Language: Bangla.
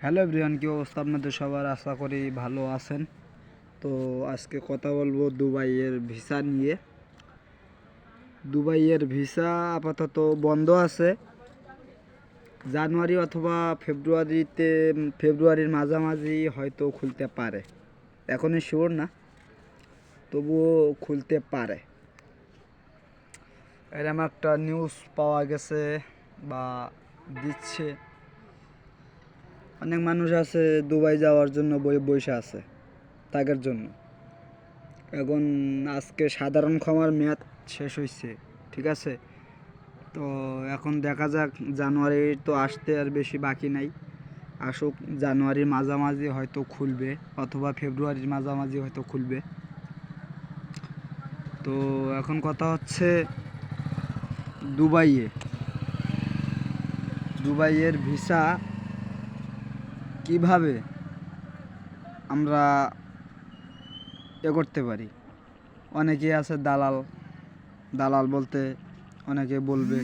হ্যালো এভরিওয়ান, কি অবস্থা আপনাদের সবার? আশা করি ভালো আছেন। তো আজকে কথা বলবো দুবাইয়ের ভিসা নিয়ে। দুবাইয়ের ভিসা আপাতত বন্ধ আছে। জানুয়ারি অথবা ফেব্রুয়ারির মাঝামাঝি হয়তো খুলতে পারে, এখনই শিওর না, তবুও খুলতে পারে। এরকম একটা নিউজ পাওয়া গেছে বা দিচ্ছে। অনেক মানুষ আছে দুবাই যাওয়ার জন্য বসে আছে তাদের জন্য। এখন আজকে সাধারণ ক্ষমার মেয়াদ শেষ হয়েছে, ঠিক আছে? তো এখন দেখা যাক, জানুয়ারি তো আসতে আর বেশি বাকি নাই, আসুক। জানুয়ারির মাঝামাঝি হয়তো খুলবে অথবা ফেব্রুয়ারির মাঝামাঝি হয়তো খুলবে। তো এখন কথা হচ্ছে দুবাইয়ের ভিসা কিভাবে আমরা করতে পারি। অনেকেই আছে দালাল বলতে অনেকে বলবে